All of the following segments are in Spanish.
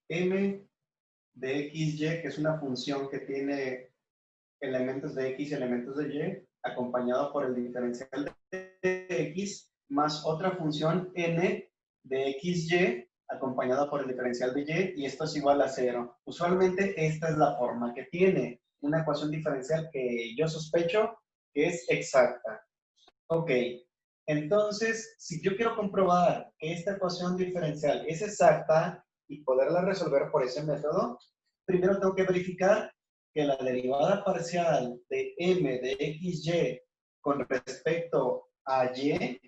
m de xy, que es una función que tiene elementos de x y elementos de y, acompañado por el diferencial de x, más otra función n de xy, acompañada por el diferencial de y esto es igual a 0. Usualmente esta es la forma que tiene una ecuación diferencial que yo sospecho que es exacta. Ok, entonces, si yo quiero comprobar que esta ecuación diferencial es exacta y poderla resolver por ese método, primero tengo que verificar que la derivada parcial de m de xy con respecto a y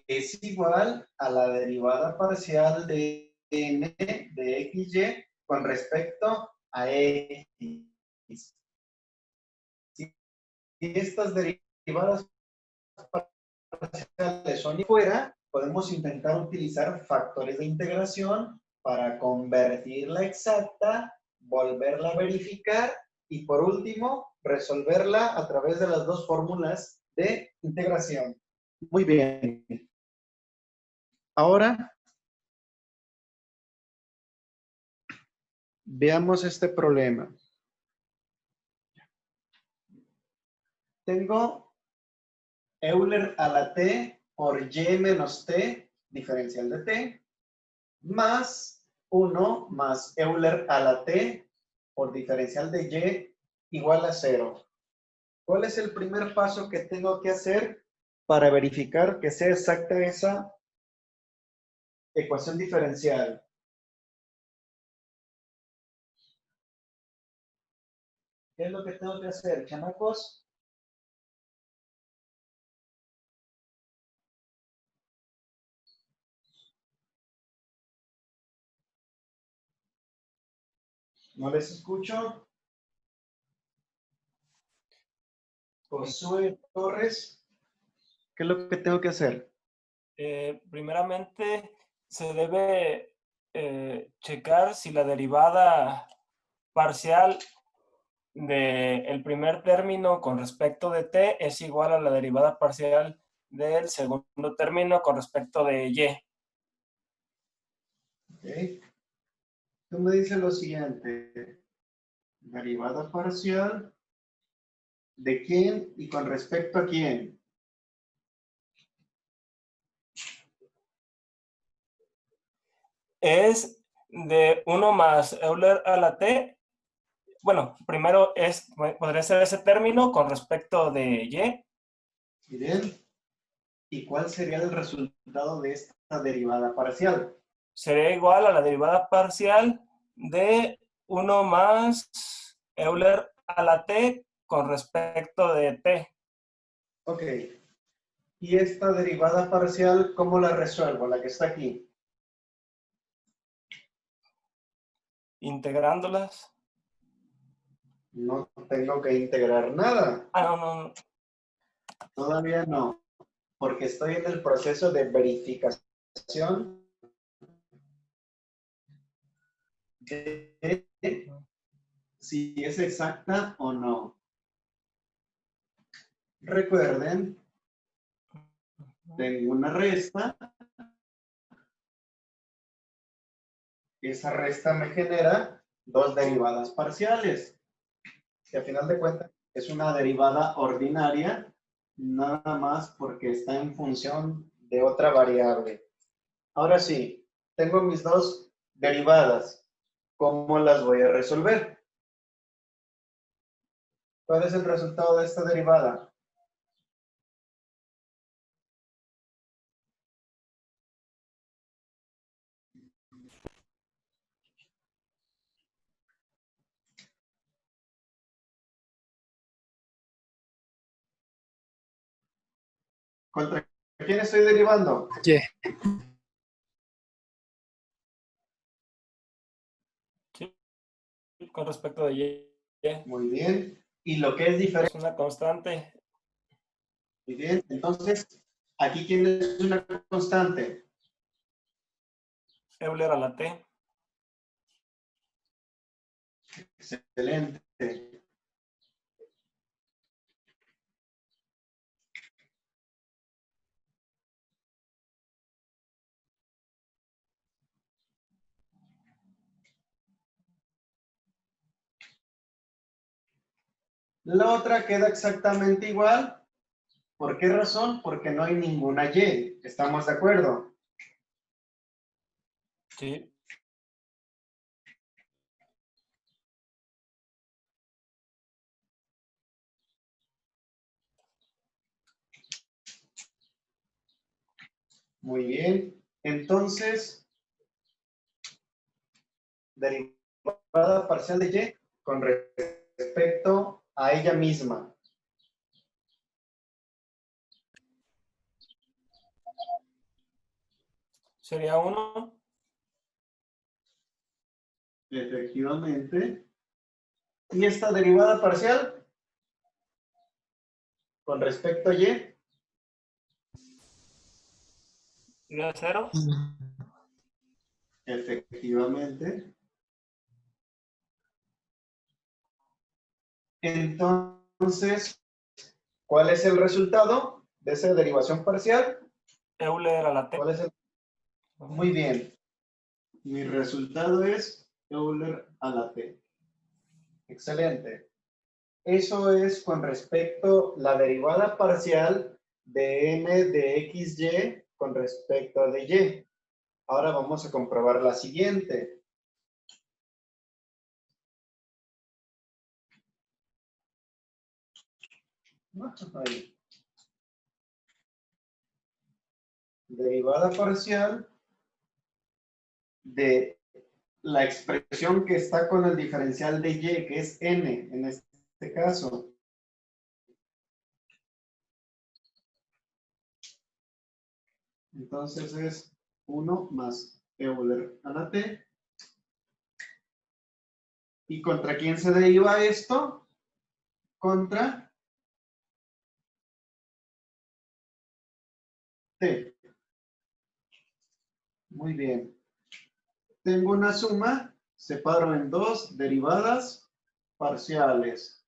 es igual a la derivada parcial de n de xy con respecto a x. Si estas derivadas parciales son fuera, podemos intentar utilizar factores de integración para convertirla exacta, volverla a verificar y por último, resolverla a través de las dos fórmulas de integración. Muy bien. Ahora, veamos este problema. Tengo Euler a la t por y menos t, diferencial de t, más 1 más Euler a la t por diferencial de y igual a 0. ¿Cuál es el primer paso que tengo que hacer para verificar que sea exacta esa ecuación diferencial? ¿Qué es lo que tengo que hacer, chamacos? ¿No les escucho? Josué Torres, ¿qué es lo que tengo que hacer? Primeramente, se debe checar si la derivada parcial del primer término con respecto de t es igual a la derivada parcial del segundo término con respecto de y. Okay. Tú me dices lo siguiente. Derivada parcial, ¿de quién y con respecto a quién? Es de 1 más Euler a la t. Bueno, primero podría ser ese término con respecto de y. Bien. ¿Y cuál sería el resultado de esta derivada parcial? Sería igual a la derivada parcial de 1 más Euler a la t con respecto de t. Ok. ¿Y esta derivada parcial cómo la resuelvo? La que está aquí. Integrándolas. No tengo que integrar nada. No. Todavía no, porque estoy en el proceso de verificación de si es exacta o no. Recuerden, tengo una resta. Esa resta me genera dos derivadas parciales, que a final de cuentas es una derivada ordinaria, nada más porque está en función de otra variable. Ahora sí, tengo mis dos derivadas. ¿Cómo las voy a resolver? ¿Cuál es el resultado de esta derivada? ¿Contra quién estoy derivando? Y. Sí, con respecto de y. Muy bien. ¿Y lo que es diferente? Es una constante. Muy bien. Entonces, ¿aquí quién es una constante? Euler a la t. Excelente. La otra queda exactamente igual. ¿Por qué razón? Porque no hay ninguna y. ¿Estamos de acuerdo? Sí. Muy bien. Entonces, derivada parcial de y con respecto a ella misma. Sería 1. Efectivamente. ¿Y esta derivada parcial con respecto a y? Sería 0. Efectivamente. Entonces, ¿cuál es el resultado de esa derivación parcial? Euler a la t. ¿Cuál es el? Muy bien. Mi resultado es Euler a la t. Excelente. Eso es con respecto a la derivada parcial de m de xy con respecto a de y. Ahora vamos a comprobar la siguiente. Ahí. Derivada parcial de la expresión que está con el diferencial de y, que es n en este caso. Entonces es 1 más Euler a la t. ¿Y contra quién se deriva esto? Contra t. Muy bien. Tengo una suma, separo en dos derivadas parciales.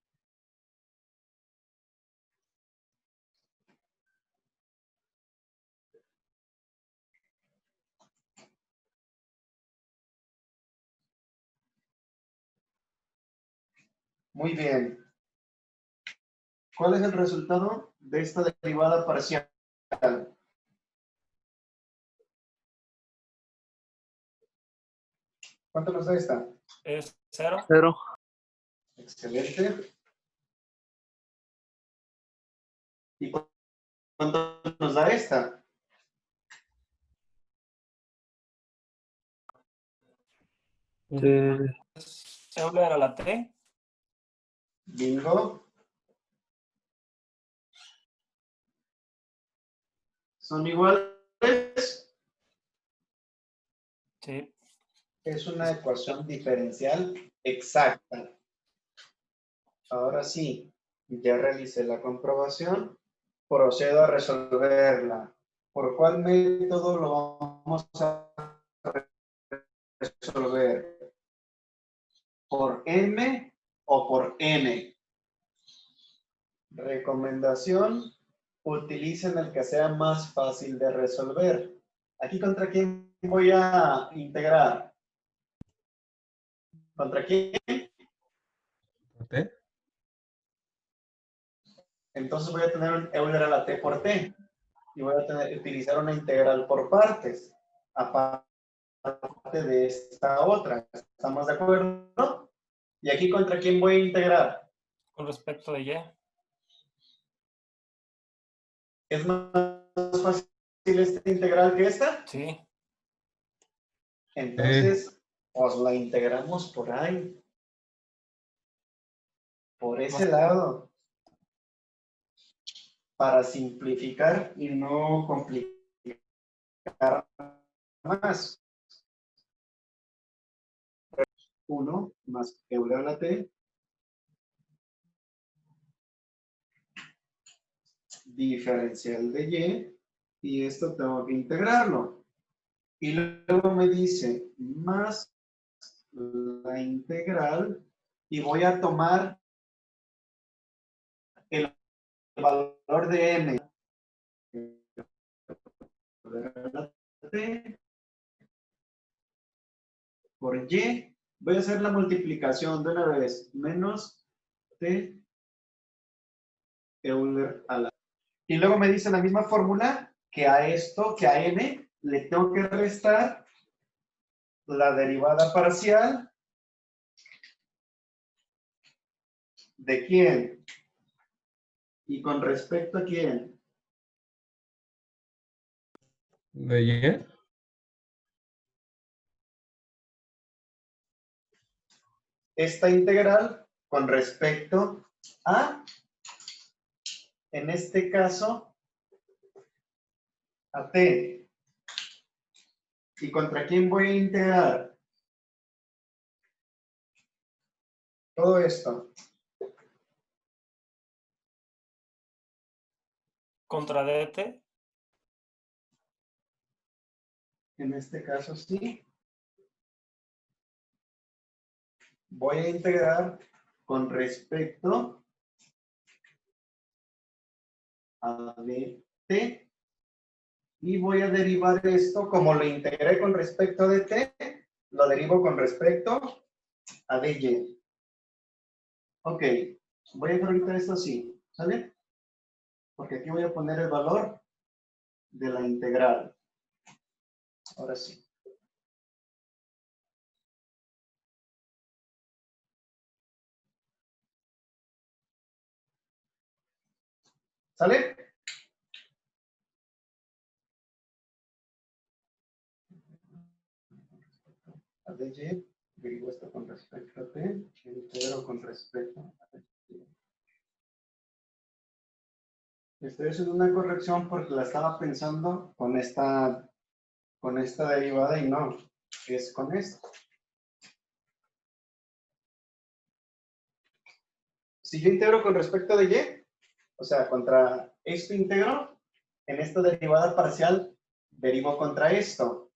Muy bien. ¿Cuál es el resultado de esta derivada parcial? ¿Cuánto nos da esta? Es 0. 0. Excelente. ¿Y cuánto nos da esta? Euler a la t. Bingo. ¿Son iguales? Sí. Es una ecuación diferencial exacta. Ahora sí, ya realicé la comprobación. Procedo a resolverla. ¿Por cuál método lo vamos a resolver? ¿Por m o por n? Recomendación, utilicen el que sea más fácil de resolver. ¿Aquí contra quién voy a integrar? ¿Contra quién? ¿T? Entonces voy a tener un Euler a la t por t. Y voy a utilizar una integral por partes. Aparte de esta otra. ¿Estamos de acuerdo? ¿Y aquí contra quién voy a integrar? Con respecto de y. ¿Es más fácil esta integral que esta? Sí. Entonces, os la integramos por ahí. Por ese lado. Para simplificar y no complicar más. 1 más Euler a la t diferencial de y esto tengo que integrarlo. Y luego me dice más la integral y voy a tomar el valor de n por y. Voy a hacer la multiplicación de una vez. Menos t Euler a la... Y luego me dice la misma fórmula que a esto, que a n, le tengo que restar la derivada parcial de quién. ¿Y con respecto a quién? ¿De Y? Esta integral con respecto a, en este caso, a t. ¿Y contra quién voy a integrar todo esto? Contra dt. En este caso sí. Voy a integrar con respecto a dt. Y voy a derivar esto, como lo integré con respecto a dt, lo derivo con respecto a dy. Ok, voy a dejar ahorita esto así, ¿sale? Porque aquí voy a poner el valor de la integral. Ahora sí. ¿Sale? A dy, derivo esto con respecto a t, integro con respecto a dy. Estoy haciendo una corrección porque la estaba pensando con esta derivada y no, es con esto. Si yo integro con respecto de y, o sea, contra esto integro, en esta derivada parcial derivo contra esto.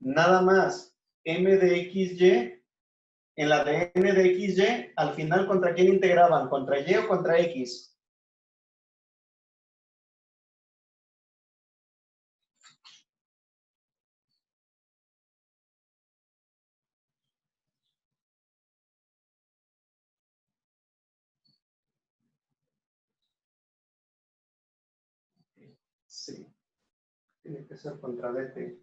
Nada más, m de xy, en la de n de xy, al final, ¿contra quién integraban? ¿Contra y o contra x? Sí, tiene que ser contra dt.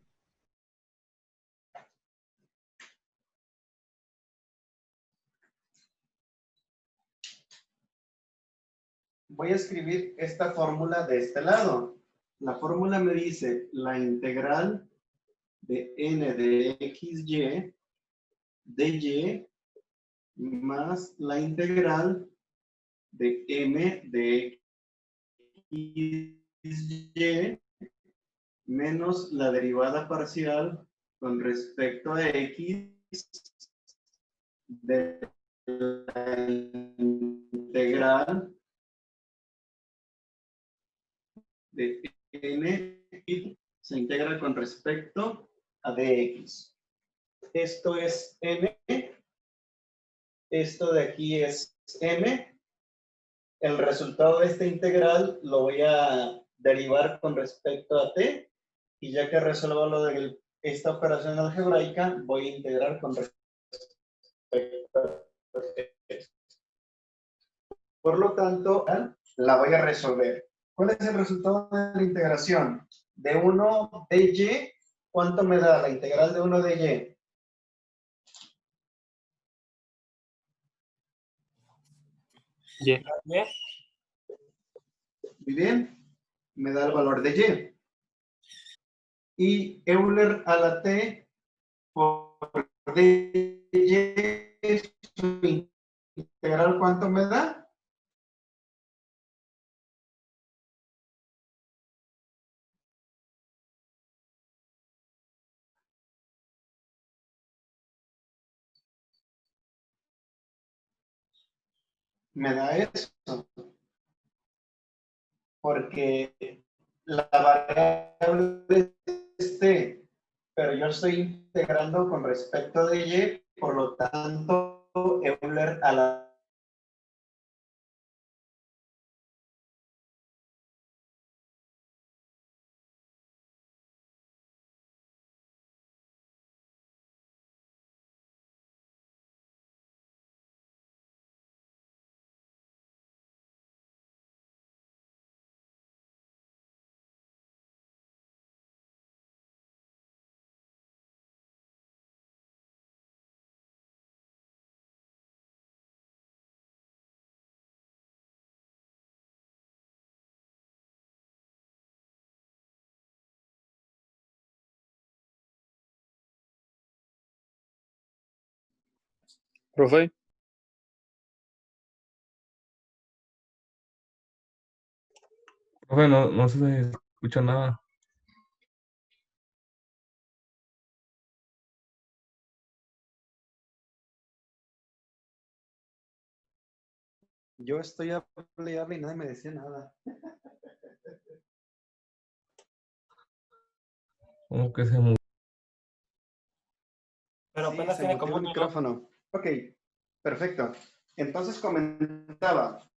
Voy a escribir esta fórmula de este lado. La fórmula me dice la integral de n de xy de y más la integral de m de xy menos la derivada parcial con respecto a x de la integral de n y se integra con respecto a dx. Esto es n, esto de aquí es m. El resultado de esta integral lo voy a derivar con respecto a t, y ya que resuelvo lo de esta operación algebraica, voy a integrar con respecto a t. Por lo tanto, la voy a resolver. ¿Cuál es el resultado de la integración? De 1 de y, ¿cuánto me da la integral de 1 de y? Y. Y. Muy bien, me da el valor de y. Y Euler a la t por dy, su integral, ¿cuánto me da? Me da eso, porque la variable es t, pero yo estoy integrando con respecto de y, por lo tanto, Euler a la Profe, no se escucha nada. Yo estoy hable y hable y nadie me decía nada. Como que se murió. Pero Sí, apenas se tiene muteó como el un minuto. micrófono. Ok, perfecto. Entonces comentaba,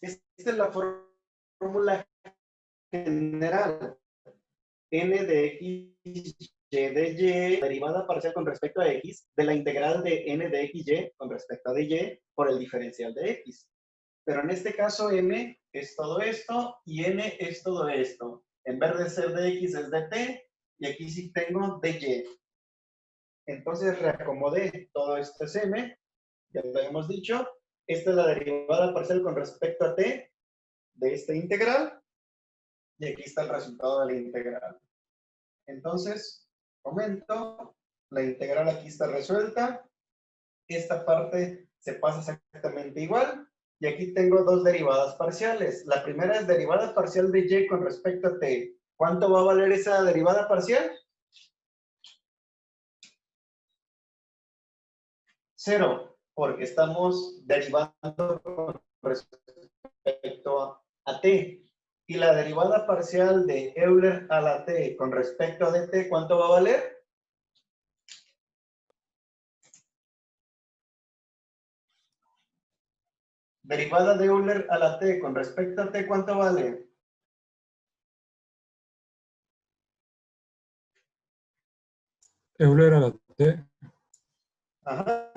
esta es la fórmula general. N de x, y de y, derivada parcial con respecto a x, de la integral de n de x, y con respecto a de y, por el diferencial de x. Pero en este caso m es todo esto y n es todo esto. En vez de ser de x es de t, y aquí sí tengo de y. Entonces reacomodé todo esto es m, ya lo habíamos dicho. Esta es la derivada parcial con respecto a t de esta integral, y aquí está el resultado de la integral. Entonces, comento, la integral aquí está resuelta, esta parte se pasa exactamente igual, y aquí tengo dos derivadas parciales. La primera es derivada parcial de y con respecto a t. ¿Cuánto va a valer esa derivada parcial? 0, porque estamos derivando con respecto a t. Y la derivada parcial de Euler a la t con respecto a dt, ¿cuánto va a valer? Derivada de Euler a la t con respecto a t, ¿cuánto vale? Euler a la T. Ajá.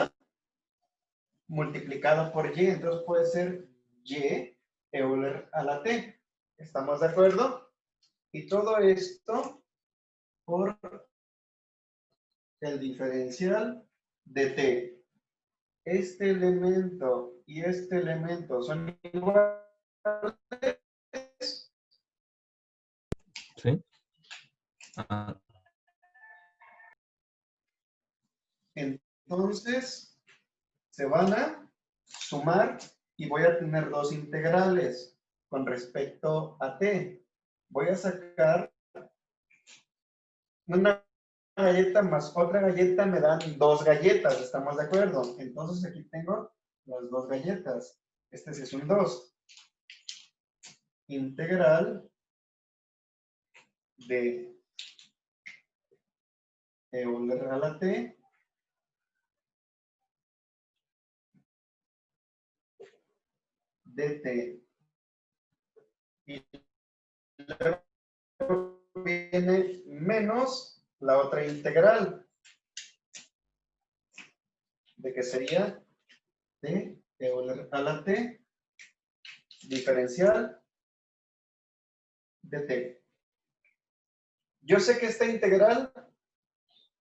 Multiplicado por y, entonces puede ser y Euler a la t. ¿Estamos de acuerdo? Y todo esto por el diferencial de t. Este elemento y este elemento son iguales. ¿Sí? Ah, Entonces, se van a sumar y voy a tener dos integrales con respecto a t. Voy a sacar una galleta más otra galleta, me dan dos galletas, ¿estamos de acuerdo? Entonces aquí tengo las dos galletas. Este sí es un 2. Integral de Euler a la t dt. Y luego viene menos la otra integral, de que sería de Euler a la t diferencial de t. Yo sé que esta integral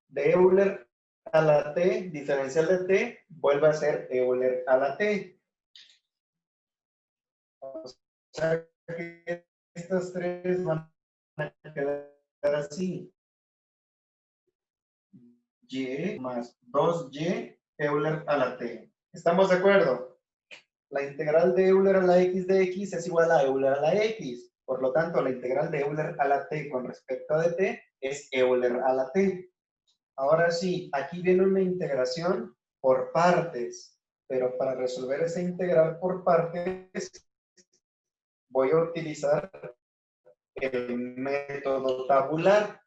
de Euler a la t diferencial de t vuelve a ser Euler a la t. O sea que estas tres van a quedar así. Y más 2y Euler a la t. ¿Estamos de acuerdo? La integral de Euler a la x de x es igual a Euler a la x. Por lo tanto, la integral de Euler a la t con respecto a dt es Euler a la t. Ahora sí, aquí viene una integración por partes. Pero para resolver esa integral por partes, voy a utilizar el método tabular.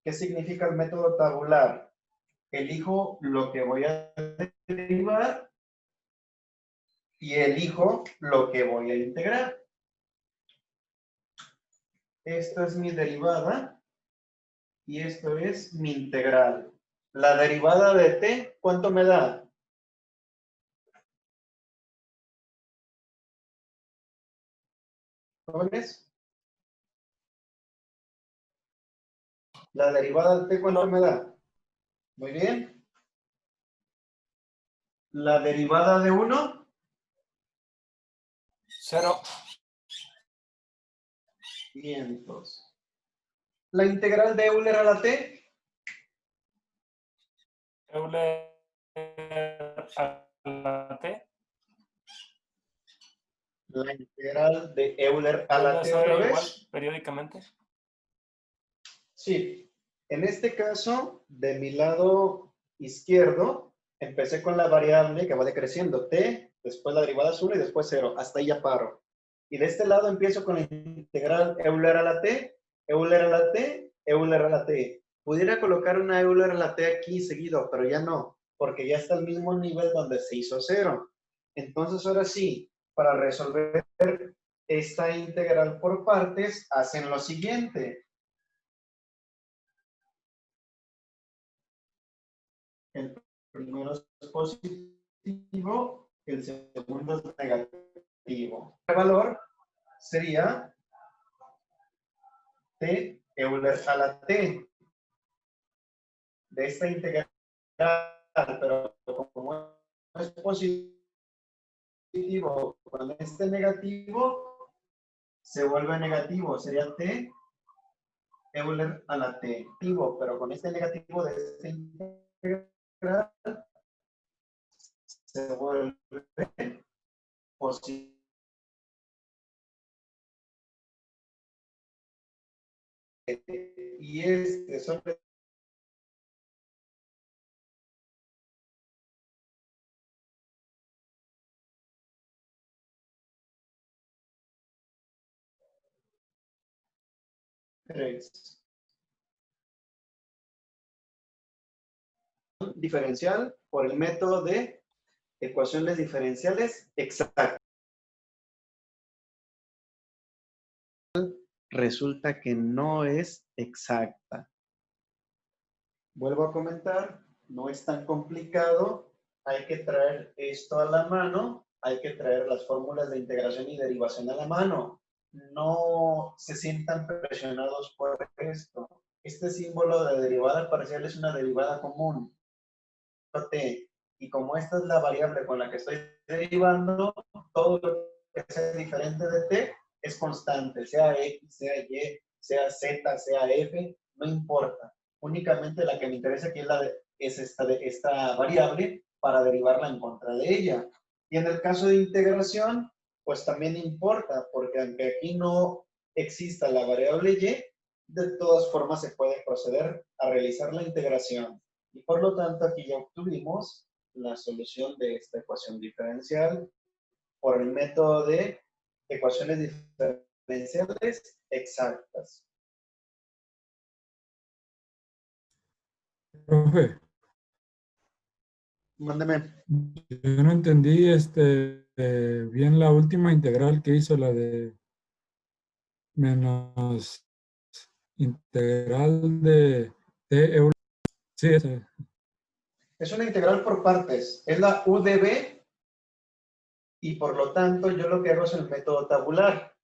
¿Qué significa el método tabular? Elijo lo que voy a derivar y elijo lo que voy a integrar. Esto es mi derivada y esto es mi integral. La derivada de t, ¿cuánto me da? ¿Jóvenes? La derivada de t, ¿cuánto 1, me da? Muy bien. La derivada de 1, 0. vientos. La integral de Euler a la t, Euler la integral de Euler a ¿Vuelve la a t ser otra igual vez. periódicamente? Sí, en este caso, de mi lado izquierdo, empecé con la variable que va decreciendo, t, después la derivada es 1 y después 0, hasta ahí ya paro. Y de este lado empiezo con la integral Euler a la t, Euler a la t, Euler a la t. Pudiera colocar una Euler a la t aquí seguido, pero ya no, porque ya está al mismo nivel donde se hizo 0. Entonces, ahora sí, para resolver esta integral por partes, hacen lo siguiente. El primero es positivo, el segundo es negativo. El valor sería t Euler a la t de esta integral, pero como es positivo con este negativo, se vuelve negativo, sería t Euler a la t, pero con este negativo de esta integral se vuelve positivo. Y este son 3. Diferencial por el método de ecuaciones diferenciales exactas. Resulta que no es exacta. Vuelvo a comentar, no es tan complicado. Hay que traer esto a la mano. Hay que traer las fórmulas de integración y derivación a la mano. No se sientan presionados por esto. Este símbolo de derivada parcial es una derivada común. T. Y como esta es la variable con la que estoy derivando, todo lo que sea diferente de t es constante, sea x, sea y, sea z, sea f, no importa. Únicamente la que me interesa aquí es esta variable para derivarla en contra de ella. Y en el caso de integración, pues también importa, porque aunque aquí no exista la variable y, de todas formas se puede proceder a realizar la integración. Y por lo tanto, aquí ya obtuvimos la solución de esta ecuación diferencial por el método de ecuaciones diferenciales exactas. Profe, Mándeme. yo no entendí bien la última integral que hizo, la de menos integral de t Euler. Sí, ese. Es una integral por partes. Es la UDB y por lo tanto yo lo que hago es el método tabular.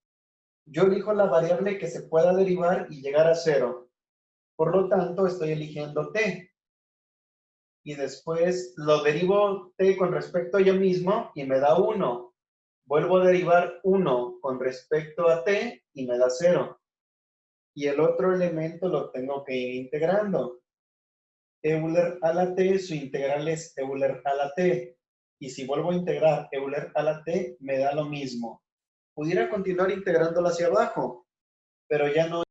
Yo elijo la variable que se pueda derivar y llegar a 0. Por lo tanto, estoy eligiendo t. Y después lo derivo t con respecto a yo mismo y me da 1. Vuelvo a derivar 1 con respecto a t y me da 0. Y el otro elemento lo tengo que ir integrando. Euler a la t, su integral es Euler a la t. Y si vuelvo a integrar Euler a la t, me da lo mismo. Pudiera continuar integrándolo hacia abajo, pero ya no